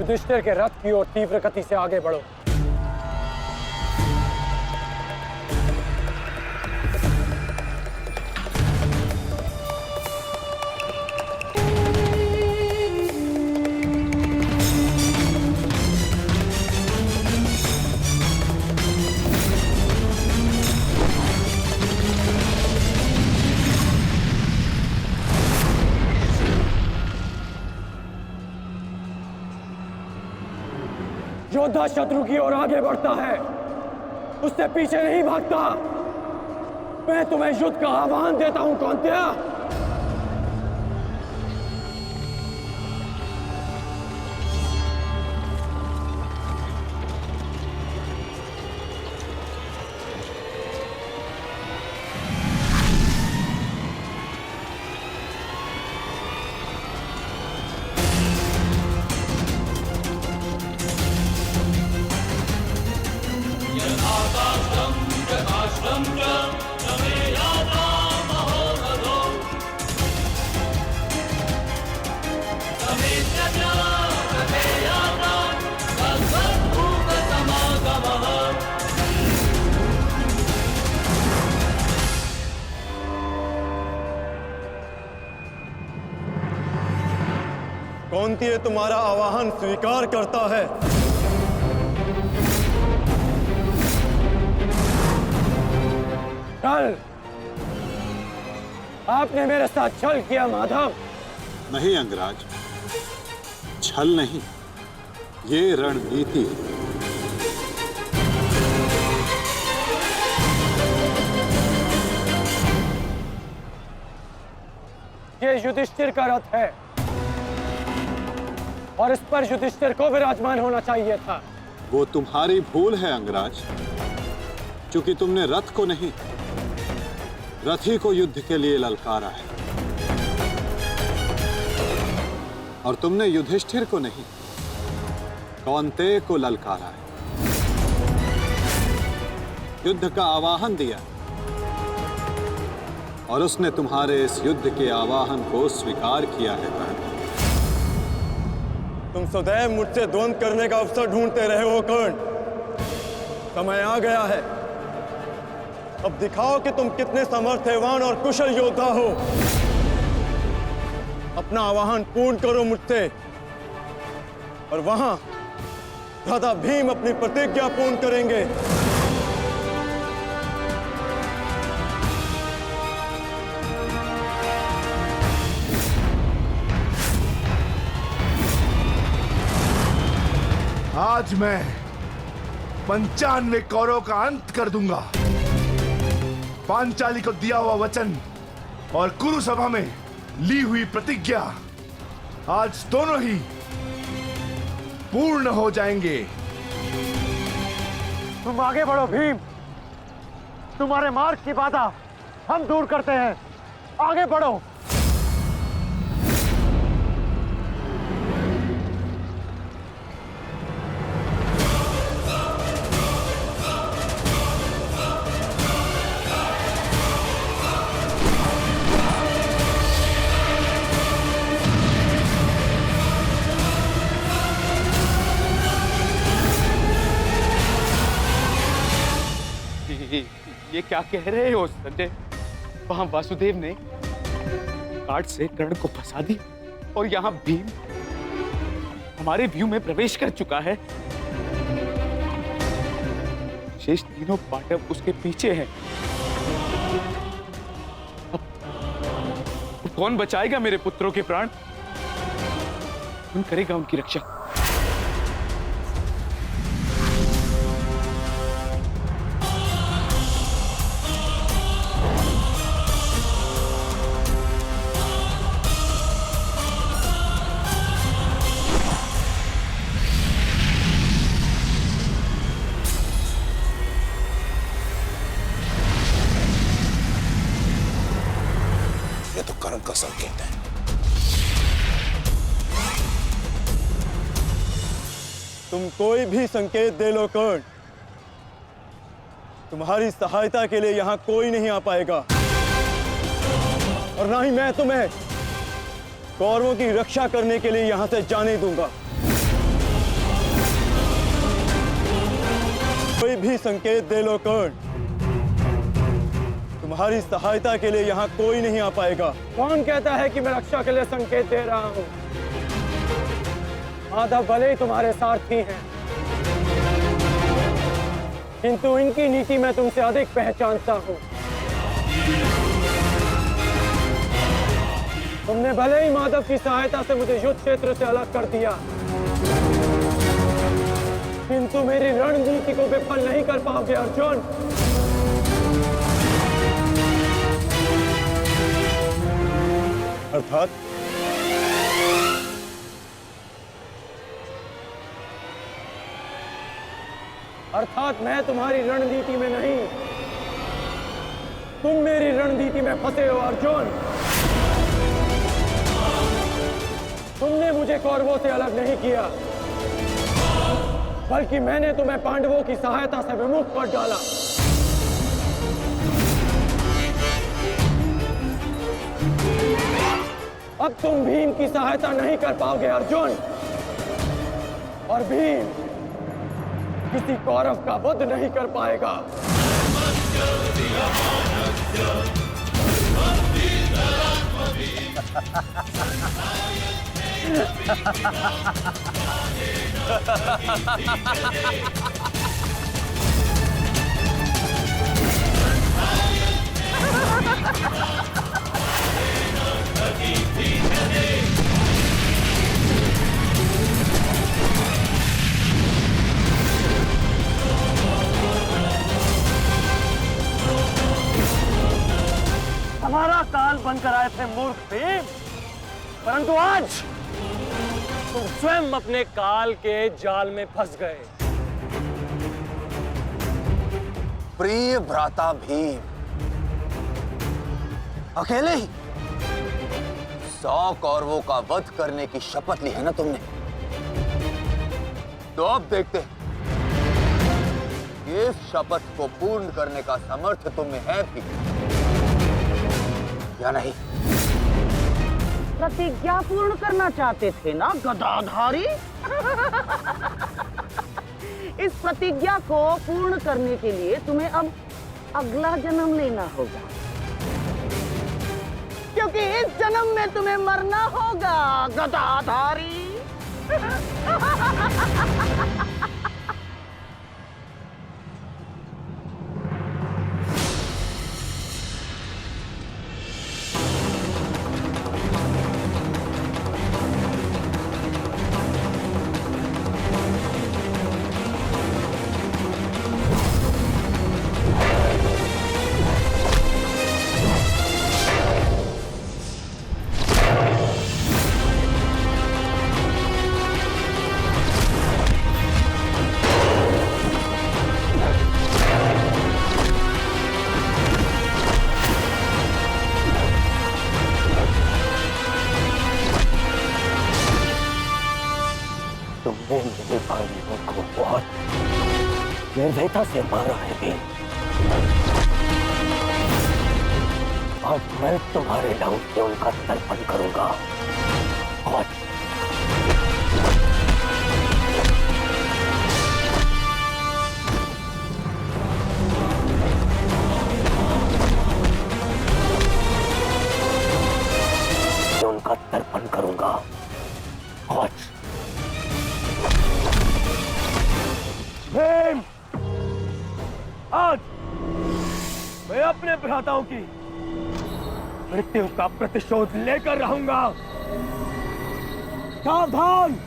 युधिष्ठिर के रथ की ओर तीव्र गति से आगे बढ़ो। योद्धा शत्रु की ओर आगे बढ़ता है, उससे पीछे नहीं भागता। मैं तुम्हें युद्ध का आह्वान देता हूं कौन्तेय। कौन्तेय तुम्हारा आवाहन स्वीकार करता है। छल, आपने मेरे साथ छल किया माधव। नहीं अंगराज, छल नहीं, ये रणनीति है। ये युधिष्ठिर का रथ है और इस पर युधिष्ठिर को विराजमान होना चाहिए था। वो तुम्हारी भूल है अंगराज, क्योंकि तुमने रथ को नहीं, रथी को युद्ध के लिए ललकारा है। और तुमने युधिष्ठिर को नहीं, कौन्तेय को ललकारा है, युद्ध का आवाहन दिया, और उसने तुम्हारे इस युद्ध के आवाहन को स्वीकार किया है कर्ण। तुम सदैव मुझसे द्वंद्व करने का अवसर ढूंढते रहे हो कर्ण। समय आ गया है, अब दिखाओ कि तुम कितने समर्थवान और कुशल योद्धा हो। अपना आवाहन पूर्ण करो मुझसे, और वहां दादा भीम अपनी प्रतिज्ञा पूर्ण करेंगे। आज मैं 95 कौरवों का अंत कर दूंगा। पांचाली को दिया हुआ वचन और कुरु सभा में ली हुई प्रतिज्ञा आज दोनों ही पूर्ण हो जाएंगे। तुम आगे बढ़ो भीम, तुम्हारे मार्ग की बाधा हम दूर करते हैं। आगे बढ़ो। ये क्या कह रहे हो संजय? वहां वासुदेव ने काट से कर्ण को फंसा दिया और यहाँ भीम हमारे व्यू में प्रवेश कर चुका है। शेष तीनों पांडव उसके पीछे हैं। अब कौन बचाएगा मेरे पुत्रों के प्राण? कौन करेगा उनकी रक्षा? कर्ण का संकेत है। तुम कोई भी संकेत दे लो कर्ण, तुम्हारी सहायता के लिए यहां कोई नहीं आ पाएगा, और ना ही मैं तुम्हें कौरवों की रक्षा करने के लिए यहां से जाने दूंगा। कोई भी संकेत दे लो कर्ण, तुम्हारी सहायता के लिए यहाँ कोई नहीं आ पाएगा। कौन कहता है कि मैं रक्षा के लिए संकेत दे रहा हूँ? माधव भले ही तुम्हारे सारथी हैं, किंतु इनकी नीति मैं तुमसे अधिक पहचानता हूँ। तुमने भले ही माधव की सहायता से मुझे युद्ध क्षेत्र से अलग कर दिया, किंतु मेरी रणनीति को विफल नहीं कर पाओगे अर्जुन। अर्थात मैं तुम्हारी रणनीति में नहीं, तुम मेरी रणनीति में फंसे हो अर्जुन। तुमने मुझे कौरवों से अलग नहीं किया, बल्कि मैंने तुम्हें पांडवों की सहायता से विमुख कर डाला। अब तुम भीम की सहायता नहीं कर पाओगे अर्जुन, और भीम किसी कौरव का वध नहीं कर पाएगा। हमारा काल बनकर आए थे मूर्ख भीम, परंतु आज तुम स्वयं अपने काल के जाल में फंस गए। प्रिय भ्राता भीम, अकेले ही 100 कौरवों का वध करने की शपथ ली है ना तुमने? तो अब देखते हैं इस शपथ को पूर्ण करने का सामर्थ्य तुम्हें है भी या नहीं? प्रतिज्ञा पूर्ण करना चाहते थे ना गदाधारी? इस प्रतिज्ञा को पूर्ण करने के लिए तुम्हें अब अगला जन्म लेना होगा, क्योंकि इस जन्म में तुम्हें मरना होगा गदाधारी। तुमने मेरे भाइयों को बहुत निर्दयता से मारा है भीम। अब मैं तुम्हारे लहू से उनका तर्पण करूंगा। और उनका तर्पण करूंगा। और भीम, आज मैं अपने भ्राताओं की मृत्यु का प्रतिशोध लेकर रहूंगा। सावधान!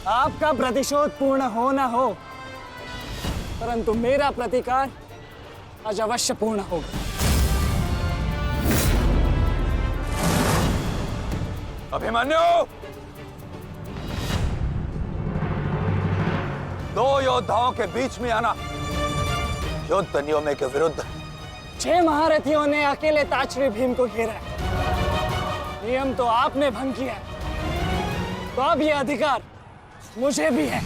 आपका प्रतिशोध पूर्ण हो न हो, परंतु मेरा प्रतिकार आज अवश्य पूर्ण होगा। अभिमन्यु, दो योद्धाओं के बीच में आना युद्ध नियमों के विरुद्ध। 6 महारथियों ने अकेले ताचरी भीम को घेरा है। नियम तो आपने भंग किया है, तो अब ये अधिकार मुझे भी है।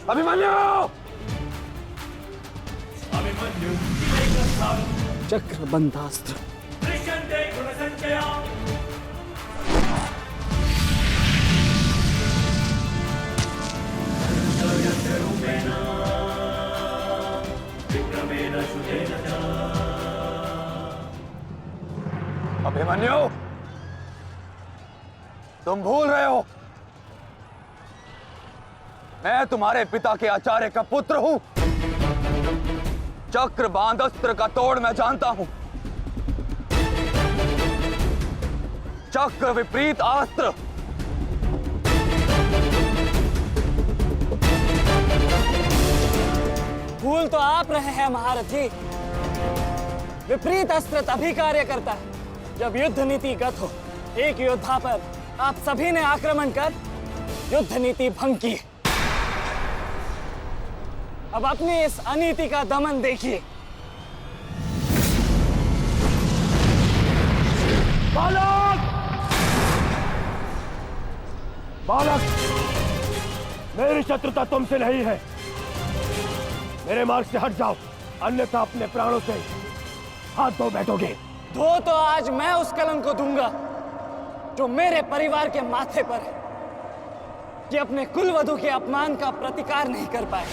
अभिमन्यु! चक्रबंधास्त्र। अभिमन्यु, तुम भूल रहे हो, मैं तुम्हारे पिता के आचार्य का पुत्र हूं। चक्र बांध अस्त्र का तोड़ मैं जानता हूं। चक्र विपरीत अस्त्र भूल तो आप रहे हैं महारथी। विपरीत अस्त्र तभी कार्य करता है जब युद्ध नीति गत हो। एक योद्धा पर आप सभी ने आक्रमण कर युद्ध नीति भंग की। अब अपनी इस अनीति का दमन देखिए। बालक! बालक! मेरी शत्रुता तुमसे नहीं है। मेरे मार्ग से हट जाओ, अन्यथा अपने प्राणों से हाथ धो बैठोगे। धो तो आज मैं उस कलंक को दूंगा जो मेरे परिवार के माथे पर है, कि अपने कुलवधु के अपमान का प्रतिकार नहीं कर पाए।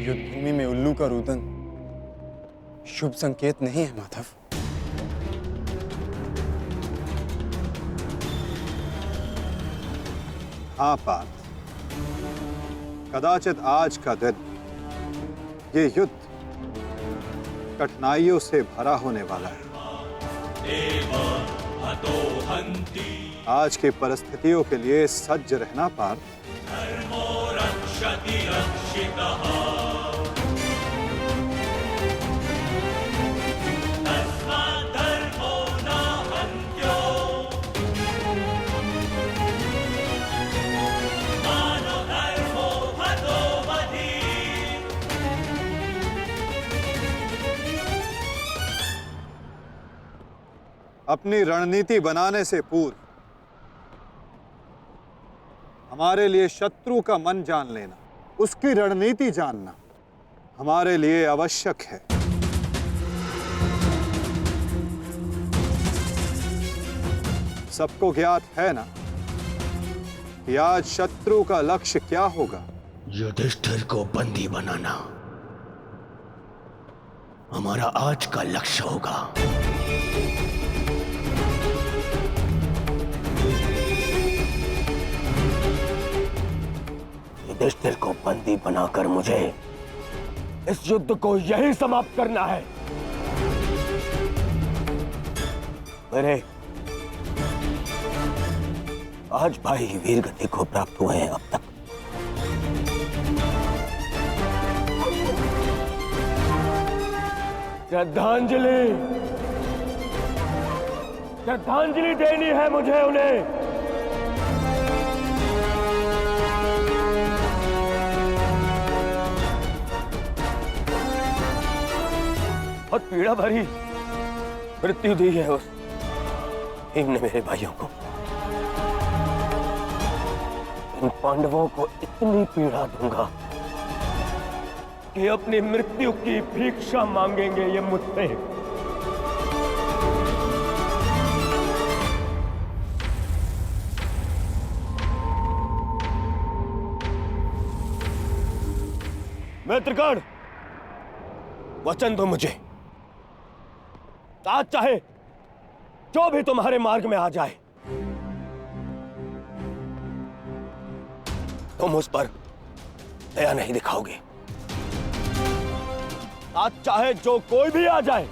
युद्धभूमि में उल्लू का रुदन शुभ संकेत नहीं है माधव। हाँ पार्थ, कदाचित आज का दिन ये युद्ध कठिनाइयों से भरा होने वाला है। आज की परिस्थितियों के लिए सज्ज रहना पार्थ। अपनी रणनीति बनाने से पूर्व हमारे लिए शत्रु का मन जान लेना, उसकी रणनीति जानना हमारे लिए आवश्यक है। सबको ज्ञात है ना कि आज शत्रु का लक्ष्य क्या होगा? युधिष्ठिर को बंदी बनाना हमारा आज का लक्ष्य होगा। युधिष्ठिर को बंदी बनाकर मुझे इस युद्ध को यही समाप्त करना है। मेरे आज भाई वीर गति को प्राप्त हुए हैं अब तक। श्रद्धांजलि, श्रद्धांजलि देनी है मुझे उन्हें। बहुत पीड़ा भरी मृत्यु दी है उस भीम ने मेरे भाइयों को। इन पांडवों को इतनी पीड़ा दूंगा कि अपनी मृत्यु की भिक्षा मांगेंगे ये मुझसे। मित्रगण, वचन दो मुझे, आज चाहे जो भी तुम्हारे मार्ग में आ जाए, तुम उस पर दया नहीं दिखाओगे। आज चाहे जो कोई भी आ जाए,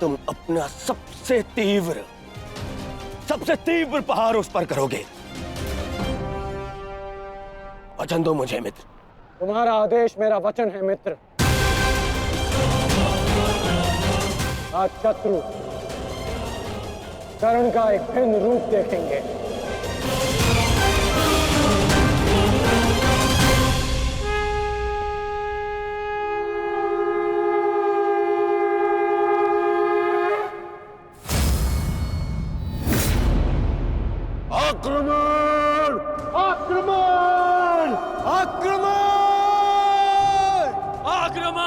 तुम अपना सबसे तीव्र प्रहार उस पर करोगे। वचन दो मुझे मित्र। तुम्हारा आदेश मेरा वचन है मित्र। आज शत्रु कर्ण का एक भिन्न रूप देखेंगे। आक्रमण! आक्रमण! आक्रमण! आक्रमण!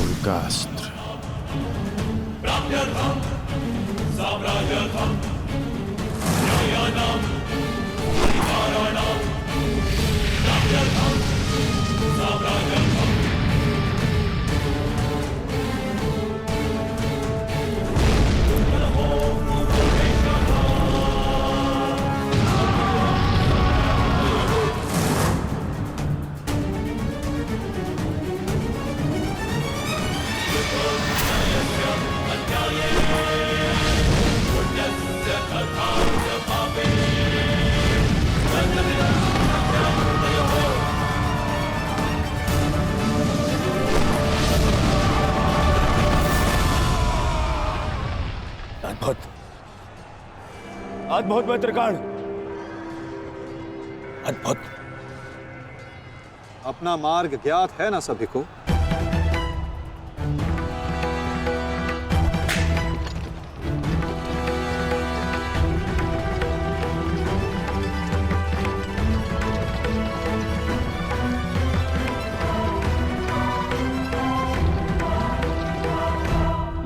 उल्कास्त्र। अद्भुत, अद्भुत मित्रगण, अद्भुत। अपना मार्ग ज्ञात है ना सभी को?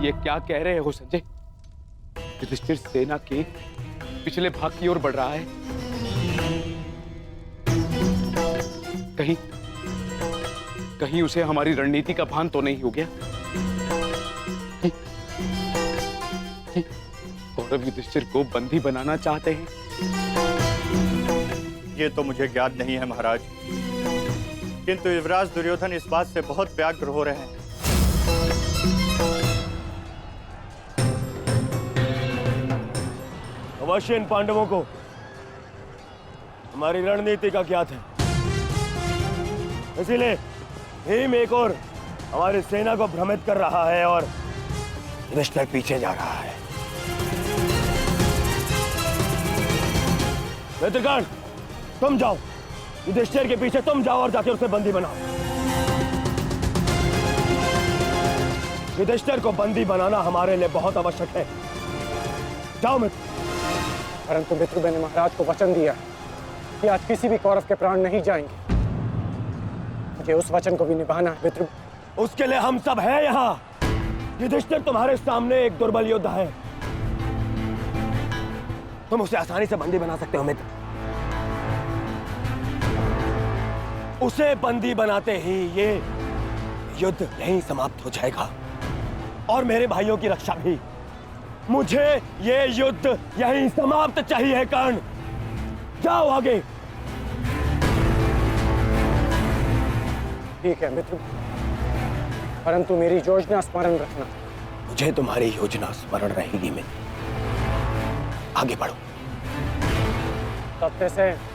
ये क्या कह रहे हो संजय? युधिष्ठिर सेना के पिछले भाग की ओर बढ़ रहा है। कहीं उसे हमारी रणनीति का भान तो नहीं हो गया? कौरव युधिष्ठिर को बंदी बनाना चाहते हैं? ये तो मुझे ज्ञात नहीं है महाराज, किंतु युवराज दुर्योधन इस बात से बहुत व्यग्र हो रहे हैं। अवश्य इन पांडवों को हमारी रणनीति का ज्ञात है, इसीलिए भीम एक और हमारी सेना को भ्रमित कर रहा है और युधिष्ठिर पीछे जा रहा है। मित्रगण, तुम जाओ, युधिष्ठिर के पीछे तुम जाओ और जाके उसे बंदी बनाओ। युधिष्ठिर को बंदी बनाना हमारे लिए बहुत आवश्यक है। जाओ मित्र। परंतु मित्र, मैंने महाराज को वचन दिया कि आज किसी भी कौरव के प्राण नहीं जाएंगे। मुझे उस वचन को भी निभाना है मित्र। उसके लिए हम सब हैं यहाँ। युधिष्ठिर तुम्हारे सामने एक दुर्बल योद्धा है, तुम उसे आसानी से बंदी बना सकते हो मित्र। उसे बंदी बनाते ही ये युद्ध यहीं समाप्त हो जाएगा और मेरे भाइयों की रक्षा भी। मुझे ये युद्ध यहीं समाप्त चाहिए। कर्ण, जाओ आगे। ठीक है मित्र, परंतु मेरी योजना स्मरण रखना। मुझे तुम्हारी योजना स्मरण रहेगी मित्र। आगे बढ़ो। तब से